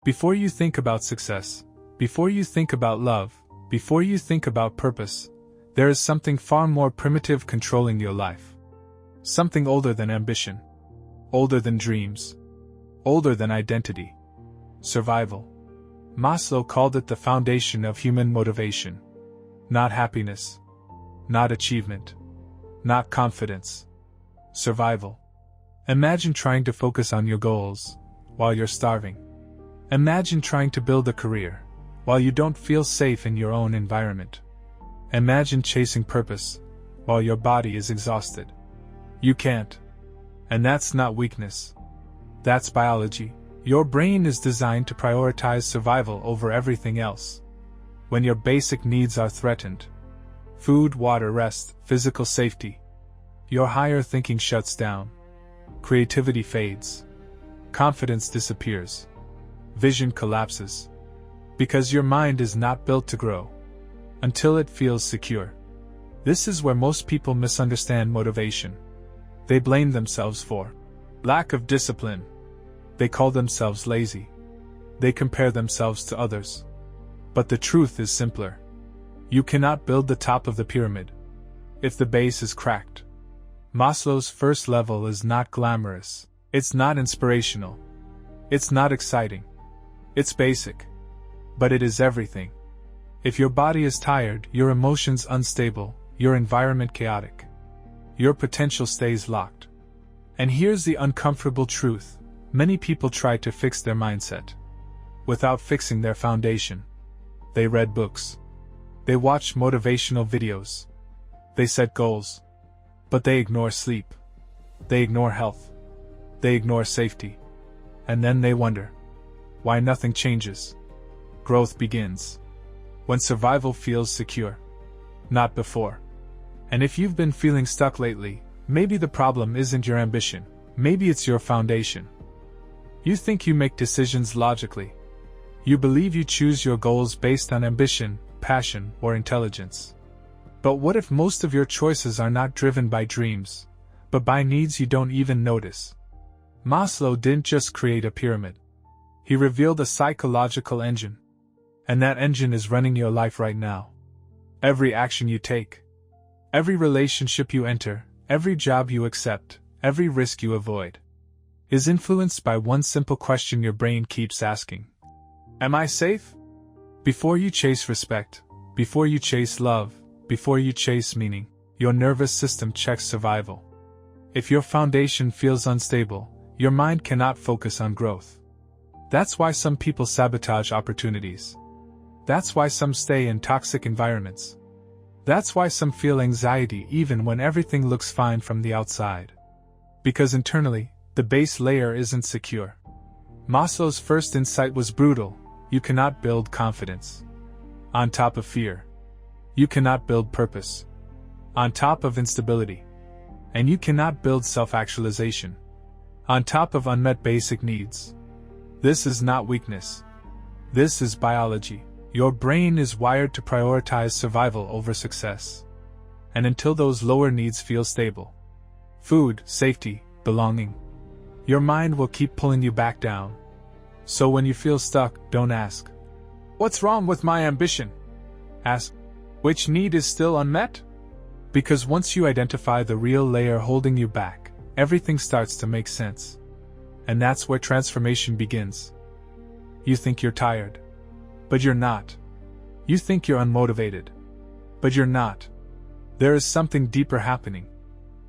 Before you think about success, before you think about love, before you think about purpose, there is something far more primitive controlling your life. Something older than ambition. Older than dreams. Older than identity. Survival. Maslow called it the foundation of human motivation. Not happiness. Not achievement. Not confidence. Survival. Imagine trying to focus on your goals while you're starving. Imagine trying to build a career while you don't feel safe in your own environment. Imagine chasing purpose while your body is exhausted. You can't. And that's not weakness. That's biology. Your brain is designed to prioritize survival over everything else. When your basic needs are threatened, food, water, rest, physical safety, your higher thinking shuts down. Creativity fades. Confidence disappears. Vision collapses. Because your mind is not built to grow until it feels secure. This is where most people misunderstand motivation. They blame themselves for lack of discipline. They call themselves lazy. They compare themselves to others. But the truth is simpler. You cannot build the top of the pyramid if the base is cracked. Maslow's first level is not glamorous. It's not inspirational. It's not exciting. It's basic. But it is everything. If your body is tired, your emotions unstable, your environment chaotic, your potential stays locked. And here's the uncomfortable truth. Many people try to fix their mindset without fixing their foundation. They read books. They watch motivational videos. They set goals. But they ignore sleep. They ignore health. They ignore safety. And then they wonder why nothing changes. Growth begins when survival feels secure, not before. And if you've been feeling stuck lately, maybe the problem isn't your ambition. Maybe it's your foundation. You think you make decisions logically. You believe you choose your goals based on ambition, passion, or intelligence. But what if most of your choices are not driven by dreams, but by needs you don't even notice? Maslow didn't just create a pyramid. He revealed a psychological engine. And that engine is running your life right now. Every action you take, every relationship you enter, every job you accept, every risk you avoid, is influenced by one simple question your brain keeps asking. Am I safe? Before you chase respect, before you chase love, before you chase meaning, your nervous system checks survival. If your foundation feels unstable, your mind cannot focus on growth. That's why some people sabotage opportunities. That's why some stay in toxic environments. That's why some feel anxiety even when everything looks fine from the outside. Because internally, the base layer isn't secure. Maslow's first insight was brutal. You cannot build confidence on top of fear. You cannot build purpose on top of instability. And you cannot build self-actualization on top of unmet basic needs. This is not weakness. This is biology. Your brain is wired to prioritize survival over success. And until those lower needs feel stable, food, safety, belonging, your mind will keep pulling you back down. So when you feel stuck, don't ask, "What's wrong with my ambition?" Ask, "Which need is still unmet?" Because once you identify the real layer holding you back, everything starts to make sense. And that's where transformation begins. You think you're tired. But you're not. You think you're unmotivated. But you're not. There is something deeper happening.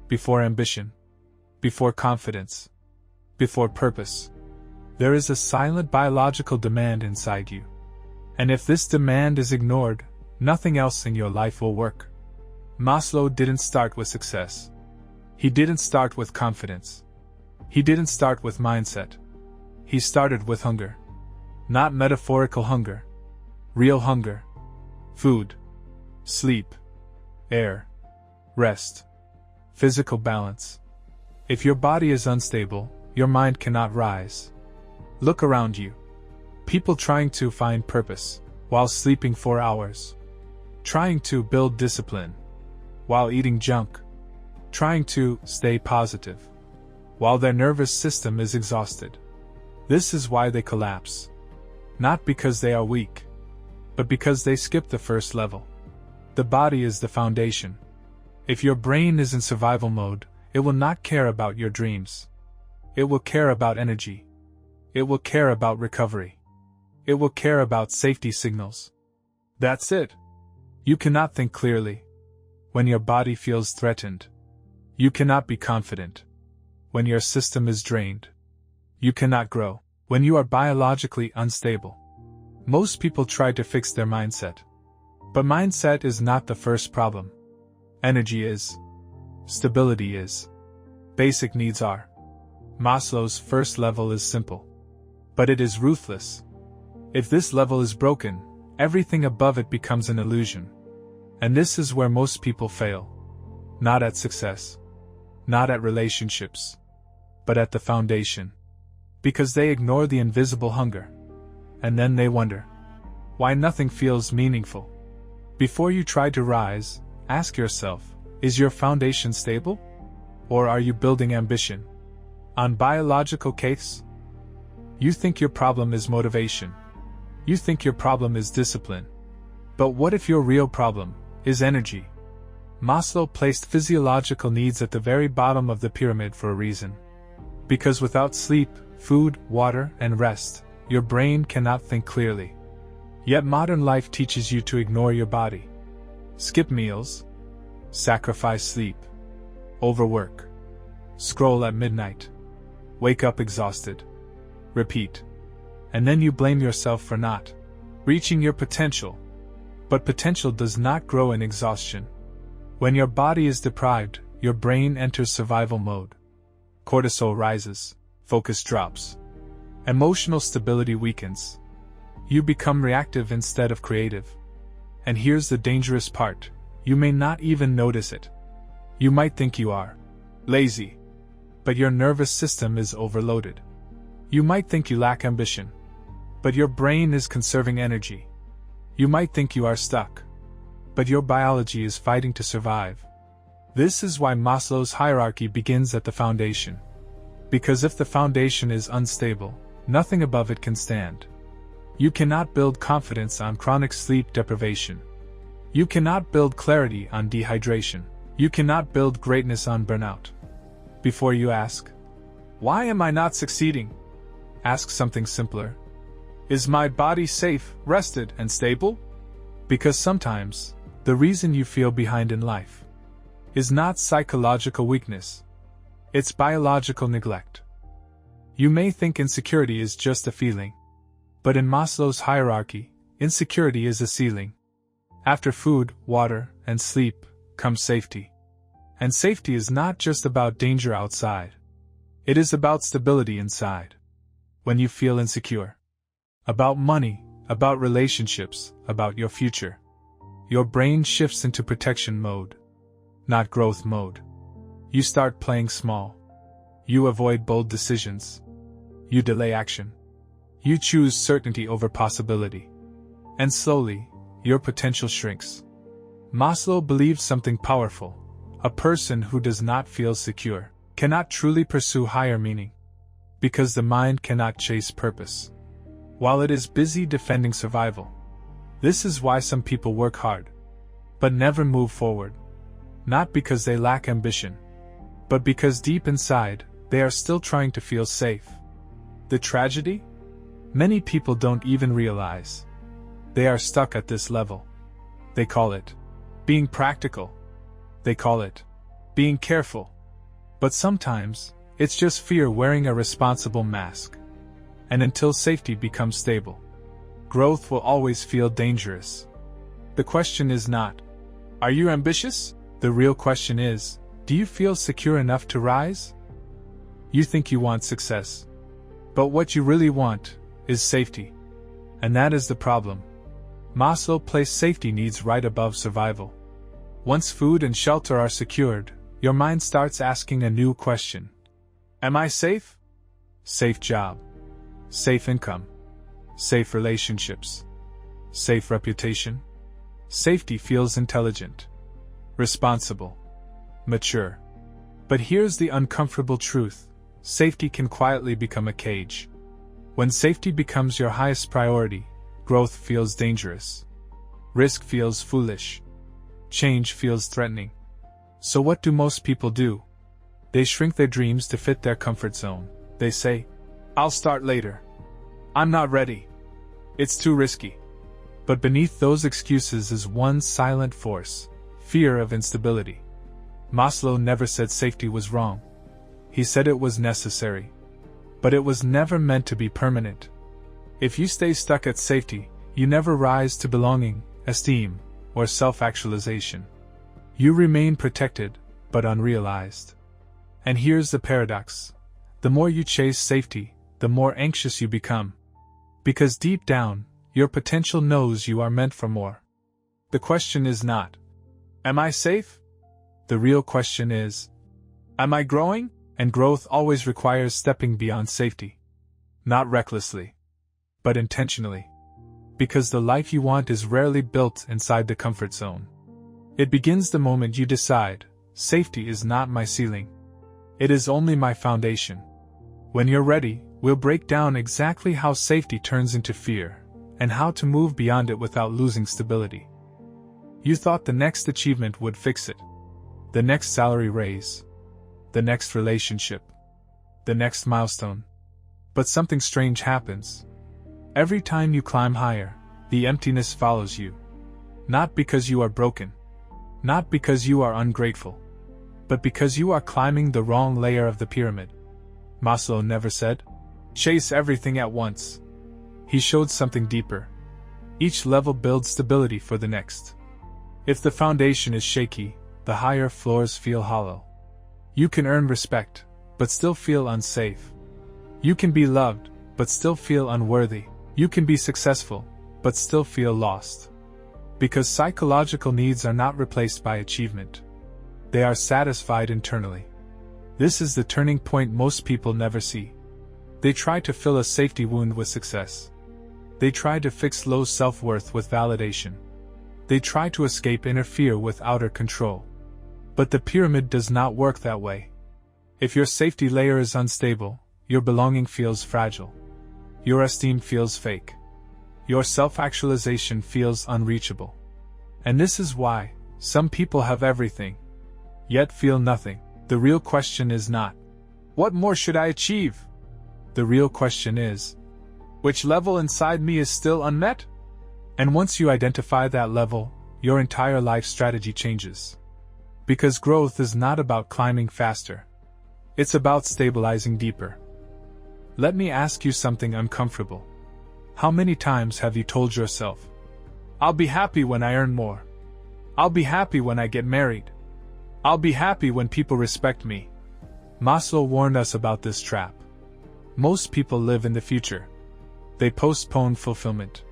Before ambition. Before confidence. Before purpose. There is a silent biological demand inside you. And if this demand is ignored, nothing else in your life will work. Maslow didn't start with success. He didn't start with confidence. He didn't start with mindset. He started with hunger. Not metaphorical hunger. Real hunger. Food. Sleep. Air. Rest. Physical balance. If your body is unstable, your mind cannot rise. Look around you. People trying to find purpose while sleeping 4 hours. Trying to build discipline while eating junk. Trying to stay positive while their nervous system is exhausted. This is why they collapse. Not because they are weak, but because they skip the first level. The body is the foundation. If your brain is in survival mode, it will not care about your dreams. It will care about energy. It will care about recovery. It will care about safety signals. That's it. You cannot think clearly when your body feels threatened. You cannot be confident when your system is drained. You cannot grow when you are biologically unstable. Most people try to fix their mindset. But mindset is not the first problem. Energy is. Stability is. Basic needs are. Maslow's first level is simple. But it is ruthless. If this level is broken, everything above it becomes an illusion. And this is where most people fail. Not at success. Not at relationships. But at the foundation. Because they ignore the invisible hunger. And then they wonder why nothing feels meaningful. Before you try to rise, ask yourself, is your foundation stable? Or are you building ambition? On biological case, you think your problem is motivation. You think your problem is discipline. But what if your real problem is energy? Maslow placed physiological needs at the very bottom of the pyramid for a reason. Because without sleep, food, water, and rest, your brain cannot think clearly. Yet modern life teaches you to ignore your body. Skip meals. Sacrifice sleep. Overwork. Scroll at midnight. Wake up exhausted. Repeat. And then you blame yourself for not reaching your potential. But potential does not grow in exhaustion. When your body is deprived, your brain enters survival mode. Cortisol rises. Focus drops. Emotional stability weakens. You become reactive instead of creative. And here's the dangerous part. You may not even notice it. You might think you are lazy. But your nervous system is overloaded. You might think you lack ambition. But your brain is conserving energy. You might think you are stuck. But your biology is fighting to survive. This is why Maslow's hierarchy begins at the foundation. Because if the foundation is unstable, nothing above it can stand. You cannot build confidence on chronic sleep deprivation. You cannot build clarity on dehydration. You cannot build greatness on burnout. Before you ask, why am I not succeeding? Ask something simpler. Is my body safe, rested, and stable? Because sometimes, the reason you feel behind in life is not psychological weakness. It's biological neglect. You may think insecurity is just a feeling. But in Maslow's hierarchy, insecurity is a ceiling. After food, water, and sleep, comes safety. And safety is not just about danger outside. It is about stability inside. When you feel insecure about money, about relationships, about your future, your brain shifts into protection mode, not growth mode. You start playing small. You avoid bold decisions. You delay action. You choose certainty over possibility. And slowly, your potential shrinks. Maslow believed something powerful. A person who does not feel secure cannot truly pursue higher meaning. Because the mind cannot chase purpose while it is busy defending survival. This is why some people work hard, but never move forward. Not because they lack ambition, but because deep inside, they are still trying to feel safe. The tragedy? Many people don't even realize they are stuck at this level. They call it being practical. They call it being careful. But sometimes, it's just fear wearing a responsible mask. And until safety becomes stable, growth will always feel dangerous. The question is not, are you ambitious? The real question is, do you feel secure enough to rise? You think you want success. But what you really want is safety. And that is the problem. Maslow placed safety needs right above survival. Once food and shelter are secured, your mind starts asking a new question. Am I safe? Safe job. Safe income. Safe relationships. Safe reputation. Safety feels intelligent. Responsible. Mature. But here's the uncomfortable truth. Safety can quietly become a cage. When safety becomes your highest priority, growth feels dangerous. Risk feels foolish. Change feels threatening. So what do most people do? They shrink their dreams to fit their comfort zone. They say, "I'll start later. I'm not ready. It's too risky." But beneath those excuses is one silent force: fear of instability. Maslow never said safety was wrong. He said it was necessary. But it was never meant to be permanent. If you stay stuck at safety, you never rise to belonging, esteem, or self-actualization. You remain protected, but unrealized. And here's the paradox. The more you chase safety, the more anxious you become. Because deep down, your potential knows you are meant for more. The question is not, "Am I safe?" The real question is, "Am I growing?" And growth always requires stepping beyond safety. Not recklessly, but intentionally. Because the life you want is rarely built inside the comfort zone. It begins the moment you decide, safety is not my ceiling. It is only my foundation. When you're ready, we'll break down exactly how safety turns into fear, and how to move beyond it without losing stability. You thought the next achievement would fix it. The next salary raise. The next relationship. The next milestone. But something strange happens. Every time you climb higher, the emptiness follows you. Not because you are broken. Not because you are ungrateful. But because you are climbing the wrong layer of the pyramid. Maslow never said, "Chase everything at once." He showed something deeper. Each level builds stability for the next. If the foundation is shaky, the higher floors feel hollow. You can earn respect, but still feel unsafe. You can be loved, but still feel unworthy. You can be successful, but still feel lost. Because psychological needs are not replaced by achievement. They are satisfied internally. This is the turning point most people never see. They try to fill a safety wound with success. They try to fix low self-worth with validation. They try to escape inner fear with outer control. But the pyramid does not work that way. If your safety layer is unstable, your belonging feels fragile. Your esteem feels fake. Your self-actualization feels unreachable. And this is why some people have everything, yet feel nothing. The real question is not, "What more should I achieve?" The real question is, "Which level inside me is still unmet?" And once you identify that level, your entire life strategy changes. Because growth is not about climbing faster. It's about stabilizing deeper. Let me ask you something uncomfortable. How many times have you told yourself, "I'll be happy when I earn more. I'll be happy when I get married. I'll be happy when people respect me"? Maslow warned us about this trap. Most people live in the future. They postpone fulfillment.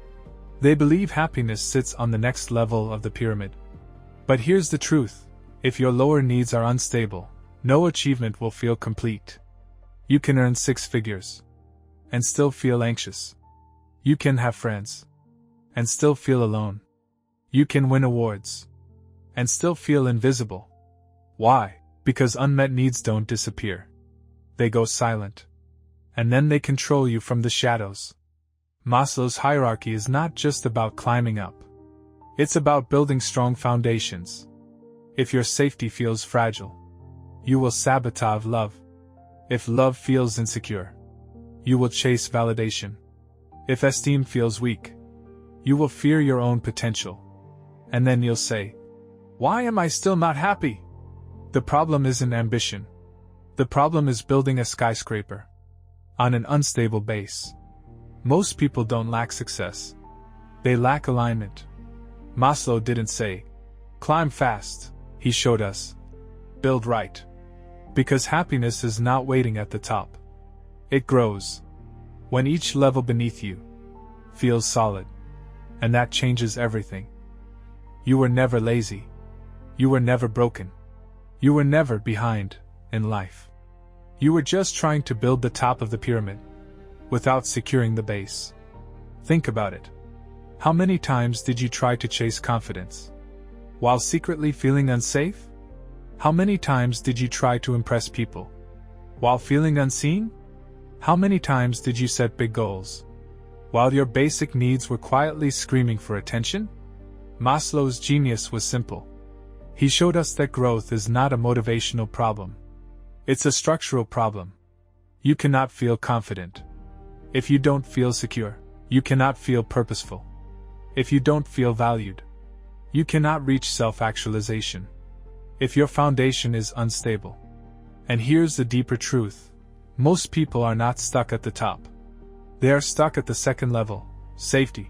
They believe happiness sits on the next level of the pyramid. But here's the truth. If your lower needs are unstable, no achievement will feel complete. You can earn 6 figures and still feel anxious. You can have friends and still feel alone. You can win awards and still feel invisible. Why? Because unmet needs don't disappear. They go silent. And then they control you from the shadows. Maslow's hierarchy is not just about climbing up. It's about building strong foundations. If your safety feels fragile, you will sabotage love. If love feels insecure, you will chase validation. If esteem feels weak, you will fear your own potential. And then you'll say, "Why am I still not happy?" The problem isn't ambition. The problem is building a skyscraper on an unstable base. Most people don't lack success. They lack alignment. Maslow didn't say, "Climb fast." He showed us, "Build right." Because happiness is not waiting at the top. It grows when each level beneath you feels solid. And that changes everything. You were never lazy. You were never broken. You were never behind in life. You were just trying to build the top of the pyramid without securing the base. Think about it. How many times did you try to chase confidence while secretly feeling unsafe? How many times did you try to impress people while feeling unseen? How many times did you set big goals, while your basic needs were quietly screaming for attention? Maslow's genius was simple. He showed us that growth is not a motivational problem. It's a structural problem. You cannot feel confident if you don't feel secure. You cannot feel purposeful if you don't feel valued. You cannot reach self-actualization if your foundation is unstable. And here's the deeper truth. Most people are not stuck at the top. They are stuck at the second level, safety.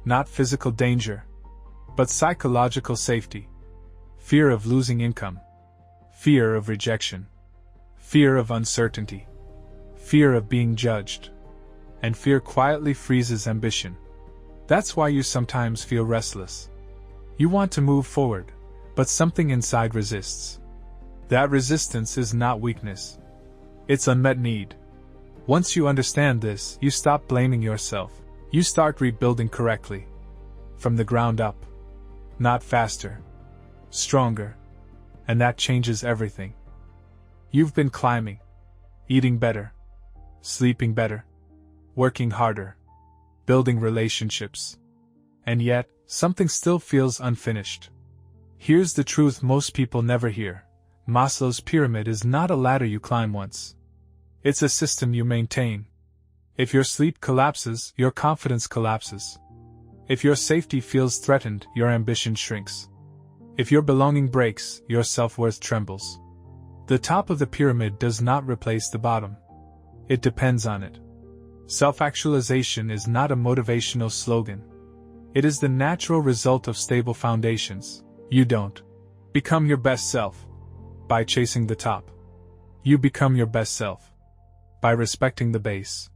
Not physical danger, but psychological safety. Fear of losing income. Fear of rejection. Fear of uncertainty. Fear of being judged. And fear quietly freezes ambition. That's why you sometimes feel restless. You want to move forward, but something inside resists. That resistance is not weakness. It's unmet need. Once you understand this, you stop blaming yourself. You start rebuilding correctly. From the ground up. Not faster. Stronger. And that changes everything. You've been climbing. Eating better. Sleeping better. Working harder. Building relationships. And yet, something still feels unfinished. Here's the truth most people never hear. Maslow's pyramid is not a ladder you climb once. It's a system you maintain. If your sleep collapses, your confidence collapses. If your safety feels threatened, your ambition shrinks. If your belonging breaks, your self-worth trembles. The top of the pyramid does not replace the bottom. It depends on it. Self-actualization is not a motivational slogan. It is the natural result of stable foundations. You don't become your best self by chasing the top. You become your best self by respecting the base.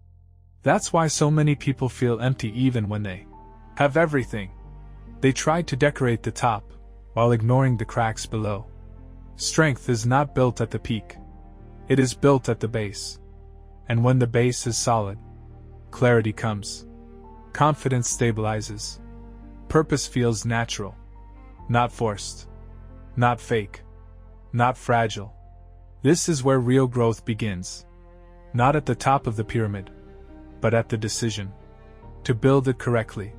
That's why so many people feel empty even when they have everything. They try to decorate the top while ignoring the cracks below. Strength is not built at the peak. It is built at the base. And when the base is solid, clarity comes. Confidence stabilizes. Purpose feels natural. Not forced. Not fake. Not fragile. This is where real growth begins. Not at the top of the pyramid, but at the decision to build it correctly.